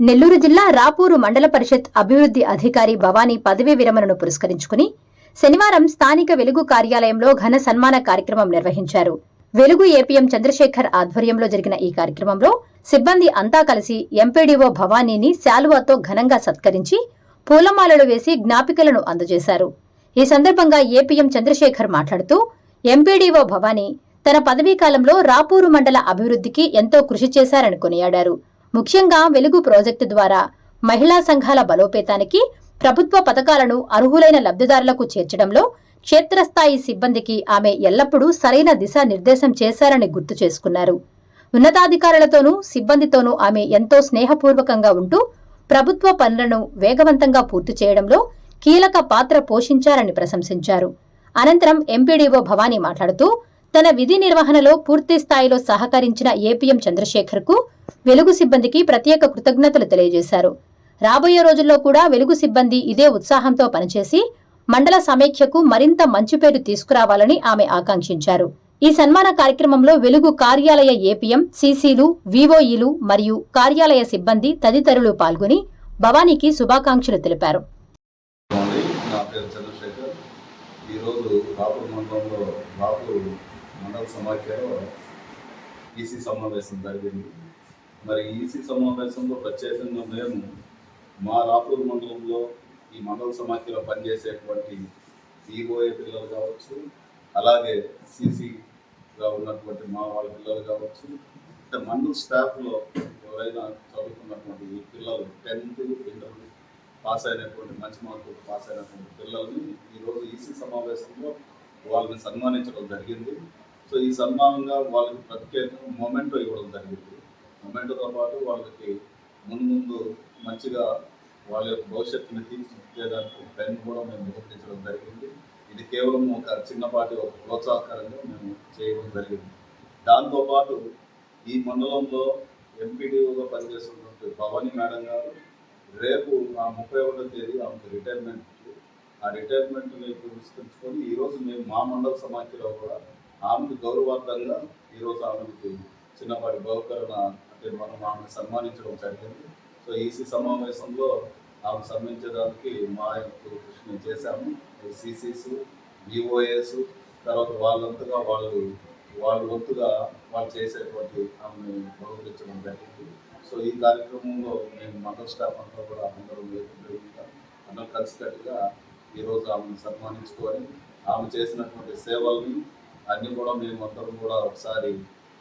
నెల్లూరు జిల్లా రాపూరు మండల పరిషత్ అభివృద్ధి అధికారి భవానీ పదవీ విరమణను పురస్కరించుకుని శనివారం స్థానిక వెలుగు కార్యాలయంలో ఘన సన్మాన కార్యక్రమం నిర్వహించారు. వెలుగు ఏపీఎం చంద్రశేఖర్ ఆధ్వర్యంలో జరిగిన ఈ కార్యక్రమంలో సిబ్బంది అంతా కలిసి ఎంపీడీఓ భవానీని శాలువాతో ఘనంగా సత్కరించి పూలమాలలు వేసి జ్ఞాపికలను అందజేశారు. ఈ సందర్భంగా ఏపీఎం చంద్రశేఖర్ మాట్లాడుతూ ఎంపీడీఓ భవానీ తన పదవీకాలంలో రాపూరు మండల అభివృద్ధికి ఎంతో కృషి చేశారని కొనియాడారు. ముఖ్యంగా వెలుగు ప్రాజెక్టు ద్వారా మహిళా సంఘాల బలోపేతానికి, ప్రభుత్వ పథకాలను అర్హులైన లబ్ధిదారులకు చేర్చడంలో క్షేత్రస్థాయి సిబ్బందికి ఆమె ఎల్లప్పుడూ సరైన దిశానిర్దేశం చేశారని గుర్తు చేసుకున్నారు. ఉన్నతాధికారులతోనూ సిబ్బందితోనూ ఆమె ఎంతో స్నేహపూర్వకంగా ఉంటూ ప్రభుత్వ పనులను వేగవంతంగా పూర్తి చేయడంలో కీలక పాత్ర పోషించారని ప్రశంసించారు. అనంతరం ఎంపీడీఓ భవానీ మాట్లాడుతూ తన విధి నిర్వహణలో పూర్తి స్థాయిలో సహకరించిన ఏపీఎం చంద్రశేఖర్కు వెలుగు సిబ్బందికి ప్రత్యేక కృతజ్ఞతలు తెలియజేశారు. రాబోయే రోజుల్లో కూడా వెలుగు సిబ్బంది ఇదే ఉత్సాహంతో పనిచేసి మండల సమైక్యకు మరింత మంచి పేరు తీసుకురావాలని ఆమె ఆకాంక్షించారు. ఈ సన్మాన కార్యక్రమంలో వెలుగు కార్యాలయ ఏపీఎం, సీసీలు, వీఓఈలు మరియు కార్యాలయ సిబ్బంది తదితరులు పాల్గొని భవానీకి శుభాకాంక్షలు తెలిపారు. మండల సమాఖ్యలో ఈసీ సమావేశం జరిగింది. మరి ఈసీ సమావేశంలో ప్రత్యేకంగా మేము మా రాపూర్ మండలంలో ఈ మండల సమాఖ్యలో పనిచేసేటువంటి ఈఓఏ పిల్లలు కావచ్చు, అలాగే సీసీగా ఉన్నటువంటి మా వాళ్ళ పిల్లలు కావచ్చు, అంటే మండల స్టాఫ్లో ఎవరైనా చదువుకున్నటువంటి ఈ పిల్లలు 10th ఇంటర్ పాస్ అయినటువంటి మంచి మార్కులు పాస్ అయినటువంటి పిల్లల్ని ఈరోజు ఈసీ సమావేశంలో వాళ్ళని సన్మానించడం జరిగింది. సో ఈ సన్మానంగా వాళ్ళకి ప్రత్యేక మొమెంటో ఇవ్వడం జరిగింది. మొమెంటోతో పాటు వాళ్ళకి ముందు మంచిగా వాళ్ళ యొక్క భవిష్యత్తుని తీర్చిదిద్దేదానికి పెన్ కూడా మేము బహుకరించడం జరిగింది. ఇది కేవలం ఒక చిన్నపాటి ఒక ప్రోత్సాహకరంగా మేము చేయడం జరిగింది. దాంతోపాటు ఈ మండలంలో ఎంపీడీఓగా పనిచేస్తున్నటువంటి భవానీ మేడం గారు రేపు ఆ 31వ తేదీ ఆమెకు రిటైర్మెంట్. ఆ రిటైర్మెంట్ని పురస్కరించుకొని ఈరోజు మేము మా మండల సమాఖ్యలో కూడా ఆమెకు గౌరవార్థంగా ఈరోజు ఆమెకి చిన్నపాటి బహుకరణ అంటే మనం ఆమెను సన్మానించడం జరిగింది. సో ఈసీ సమావేశంలో ఆమె సన్మానించడానికి మా యొక్క కృషి చేశాము. సీసీస్, విఓఏస్, తర్వాత వాళ్ళంతగా వాళ్ళ వంతుగా వాళ్ళు చేసేటువంటి ఆమెను గౌరవించడం జరిగింది. సో ఈ కార్యక్రమంలో మేము మండల స్టాఫ్ అంతా కూడా అందరూ కలిసికట్టుగా ఈరోజు ఆమెను సన్మానించుకొని ఆమె చేసినటువంటి సేవల్ని అన్నీ కూడా మేము అందరం కూడా ఒకసారి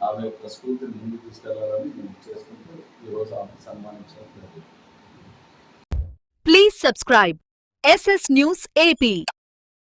ఆమె యొక్క స్ఫూర్తిని ముందుకు తీసుకెళ్లాలని మేము చేసుకుంటూ ఈరోజు ఆమెను సన్మానించడం జరిగింది. Please subscribe SS News AP.